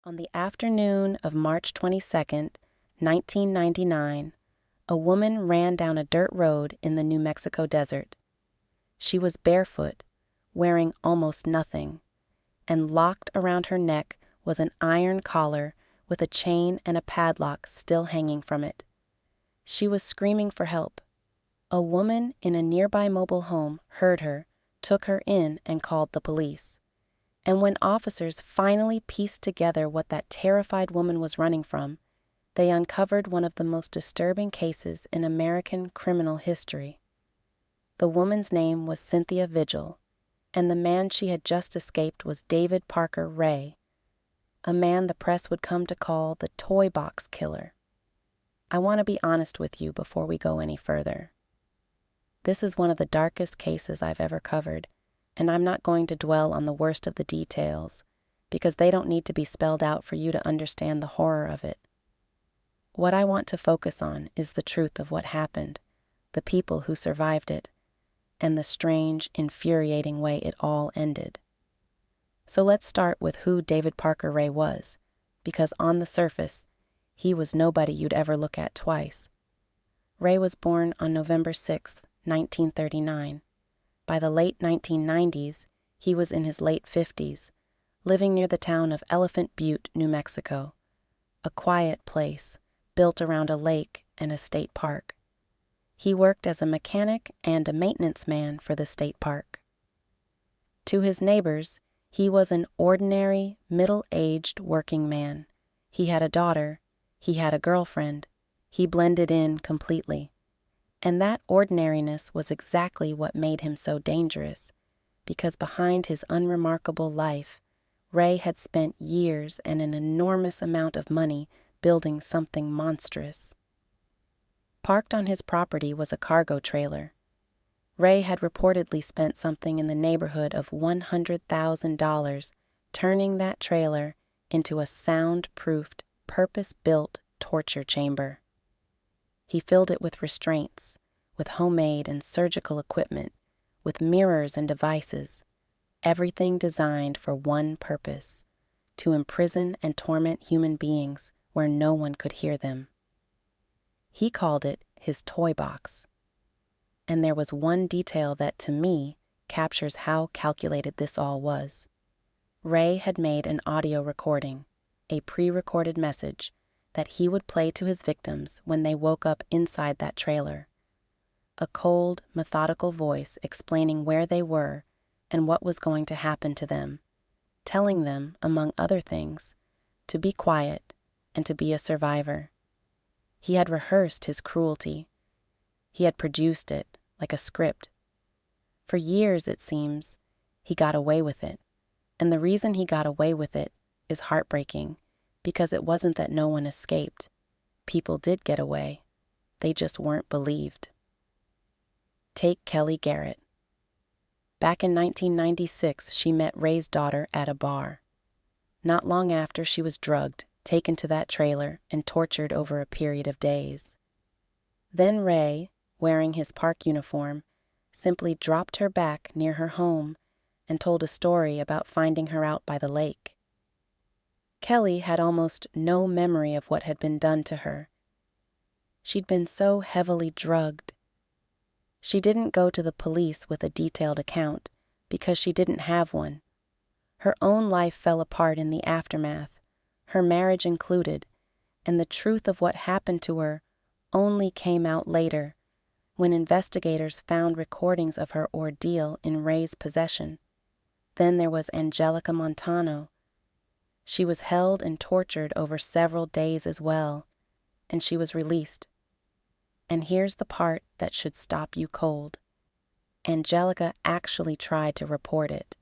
On the afternoon of March 22nd, 1999, a woman ran down a dirt road in the New Mexico desert. She was barefoot, wearing almost nothing, and locked around her neck was an iron collar with a chain and a padlock still hanging from it. She was screaming for help. A woman in a nearby mobile home heard her, took her in, and called the police. And when officers finally pieced together what that terrified woman was running from, they uncovered one of the most disturbing cases in American criminal history. The woman's name was Cynthia Vigil, and the man she had just escaped was David Parker Ray, a man the press would come to call the Toy Box Killer. I want to be honest with you before we go any further. This is one of the darkest cases I've ever covered, and I'm not going to dwell on the worst of the details, because they don't need to be spelled out for you to understand the horror of it. What I want to focus on is the truth of what happened, the people who survived it, and the strange, infuriating way it all ended. So let's start with who David Parker Ray was, because on the surface, he was nobody you'd ever look at twice. Ray was born on November 6, 1939. By the late 1990s, he was in his late 50s, living near the town of Elephant Butte, New Mexico, a quiet place built around a lake and a state park. He worked as a mechanic and a maintenance man for the state park. To his neighbors, he was an ordinary, middle-aged working man. He had a daughter, he had a girlfriend, he blended in completely. And that ordinariness was exactly what made him so dangerous, because behind his unremarkable life, Ray had spent years and an enormous amount of money building something monstrous. Parked on his property was a cargo trailer. Ray had reportedly spent something in the neighborhood of $100,000 turning that trailer into a sound-proofed, purpose-built torture chamber. He filled it with restraints, with homemade and surgical equipment, with mirrors and devices, everything designed for one purpose: to imprison and torment human beings where no one could hear them. He called it his toy box. And there was one detail that, to me, captures how calculated this all was. Ray had made an audio recording, a pre-recorded message, that he would play to his victims when they woke up inside that trailer. A cold, methodical voice explaining where they were and what was going to happen to them, telling them, among other things, to be quiet and to be a survivor. He had rehearsed his cruelty. He had produced it like a script. For years, it seems, he got away with it. And the reason he got away with it is heartbreaking, because it wasn't that no one escaped. People did get away. They just weren't believed. Take Kelly Garrett. Back in 1996, she met Ray's daughter at a bar. Not long after, she was drugged, taken to that trailer, and tortured over a period of days. Then Ray, wearing his park uniform, simply dropped her back near her home and told a story about finding her out by the lake. Kelly had almost no memory of what had been done to her. She'd been so heavily drugged. She didn't go to the police with a detailed account because she didn't have one. Her own life fell apart in the aftermath, her marriage included, and the truth of what happened to her only came out later, when investigators found recordings of her ordeal in Ray's possession. Then there was Angelica Montano. She was held and tortured over several days as well, and she was released. And here's the part that should stop you cold. Angelica actually tried to report it.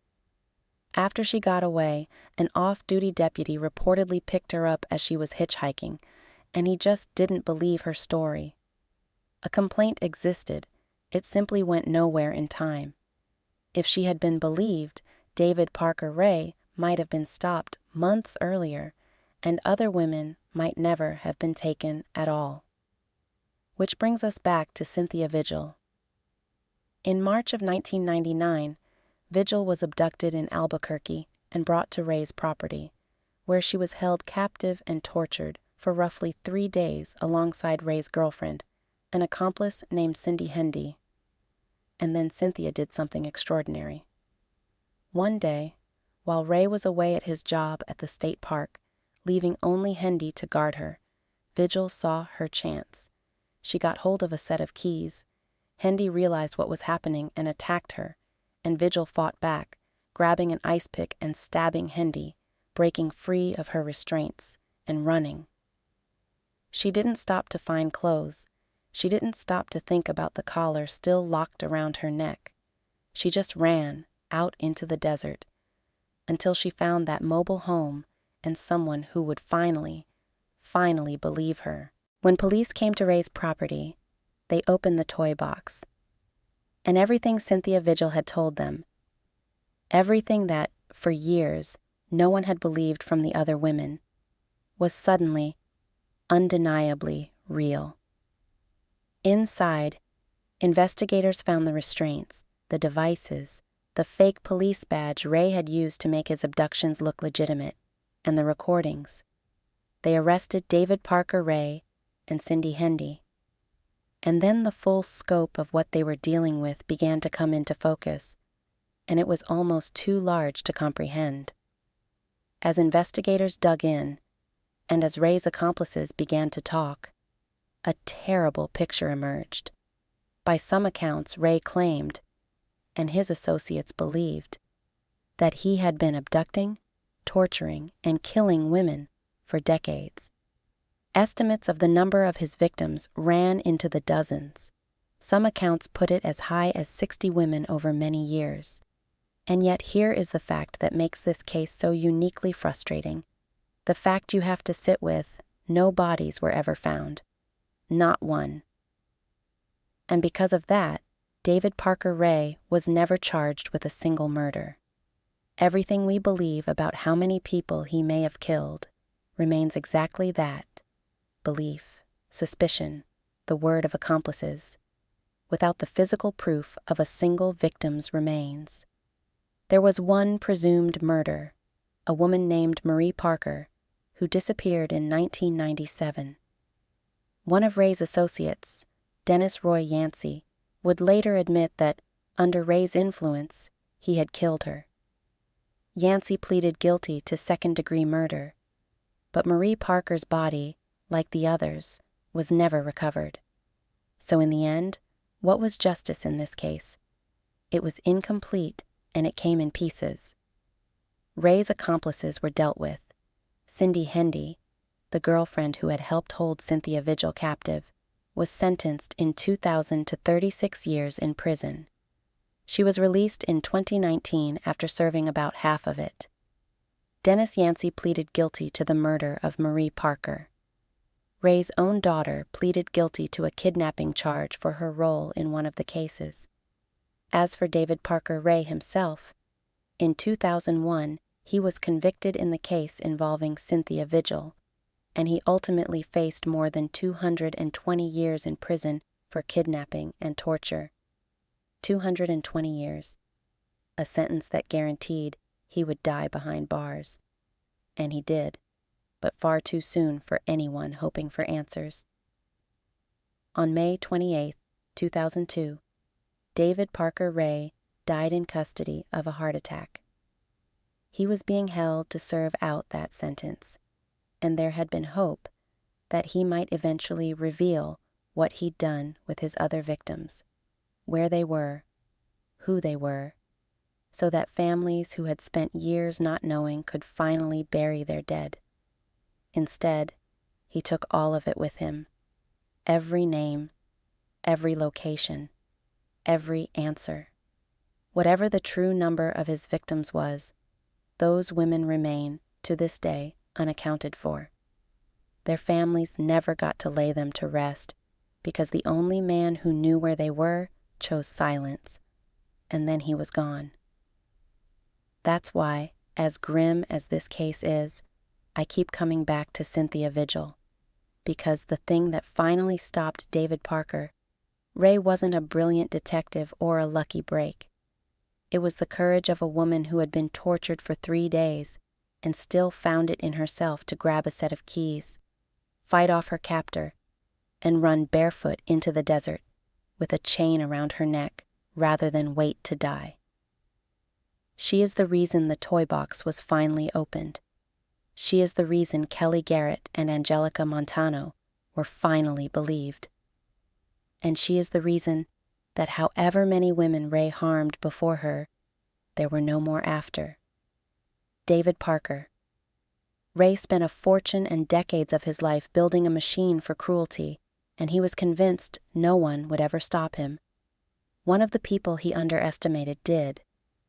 After she got away, an off-duty deputy reportedly picked her up as she was hitchhiking, and he just didn't believe her story. A complaint existed. It simply went nowhere in time. If she had been believed, David Parker Ray might have been stopped months earlier, and other women might never have been taken at all. Which brings us back to Cynthia Vigil. In March of 1999, Vigil was abducted in Albuquerque and brought to Ray's property, where she was held captive and tortured for roughly 3 days alongside Ray's girlfriend, an accomplice named Cindy Hendy. And then Cynthia did something extraordinary. One day, while Ray was away at his job at the state park, leaving only Hendy to guard her, Vigil saw her chance. She got hold of a set of keys. Hendy realized what was happening and attacked her, and Vigil fought back, grabbing an ice pick and stabbing Hendy, breaking free of her restraints, and running. She didn't stop to find clothes. She didn't stop to think about the collar still locked around her neck. She just ran out into the desert until she found that mobile home and someone who would finally believe her. When police came to Ray's property, they opened the toy box. And everything Cynthia Vigil had told them, everything that, for years, no one had believed from the other women, was suddenly, undeniably real. Inside, investigators found the restraints, the devices, the fake police badge Ray had used to make his abductions look legitimate, and the recordings. They arrested David Parker Ray and Cindy Hendy. And then the full scope of what they were dealing with began to come into focus, and it was almost too large to comprehend. As investigators dug in, and as Ray's accomplices began to talk, a terrible picture emerged. By some accounts, Ray claimed, and his associates believed, that he had been abducting, torturing, and killing women for decades. Estimates of the number of his victims ran into the dozens. Some accounts put it as high as 60 women over many years. And yet here is the fact that makes this case so uniquely frustrating. The fact you have to sit with: no bodies were ever found. Not one. And because of that, David Parker Ray was never charged with a single murder. Everything we believe about how many people he may have killed remains exactly that: belief, suspicion, the word of accomplices, without the physical proof of a single victim's remains. There was one presumed murder, a woman named Marie Parker, who disappeared in 1997. One of Ray's associates, Dennis Roy Yancey, would later admit that, under Ray's influence, he had killed her. Yancey pleaded guilty to second-degree murder, but Marie Parker's body, like the others, was never recovered. So in the end, what was justice in this case? It was incomplete, and it came in pieces. Ray's accomplices were dealt with. Cindy Hendy, the girlfriend who had helped hold Cynthia Vigil captive, was sentenced in 2000 to 36 years in prison. She was released in 2019 after serving about half of it. Dennis Yancey pleaded guilty to the murder of Marie Parker. Ray's own daughter pleaded guilty to a kidnapping charge for her role in one of the cases. As for David Parker Ray himself, in 2001 he was convicted in the case involving Cynthia Vigil, and he ultimately faced more than 220 years in prison for kidnapping and torture. 220 years, a sentence that guaranteed he would die behind bars. And he did, but far too soon for anyone hoping for answers. On May 28, 2002, David Parker Ray died in custody of a heart attack. He was being held to serve out that sentence, and there had been hope that he might eventually reveal what he'd done with his other victims, where they were, who they were, so that families who had spent years not knowing could finally bury their dead. Instead, he took all of it with him, every name, every location, every answer. Whatever the true number of his victims was, those women remain, to this day, unaccounted for. Their families never got to lay them to rest because the only man who knew where they were chose silence, and then he was gone. That's why, as grim as this case is, I keep coming back to Cynthia Vigil, because the thing that finally stopped David Parker, Ray wasn't a brilliant detective or a lucky break. It was the courage of a woman who had been tortured for 3 days and still found it in herself to grab a set of keys, fight off her captor, and run barefoot into the desert with a chain around her neck rather than wait to die. She is the reason the toy box was finally opened. She is the reason Kelly Garrett and Angelica Montano were finally believed. And she is the reason that however many women Ray harmed before her, there were no more after. David Parker. Ray spent a fortune and decades of his life building a machine for cruelty, and he was convinced no one would ever stop him. One of the people he underestimated did.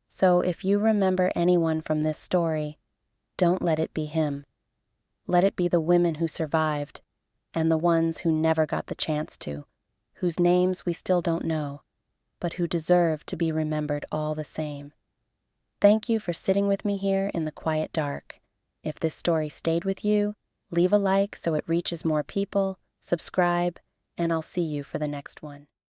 So if you remember anyone from this story, don't let it be him. Let it be the women who survived, and the ones who never got the chance to, whose names we still don't know, but who deserve to be remembered all the same. Thank you for sitting with me here in the quiet dark. If this story stayed with you, leave a like so it reaches more people, subscribe, and I'll see you for the next one.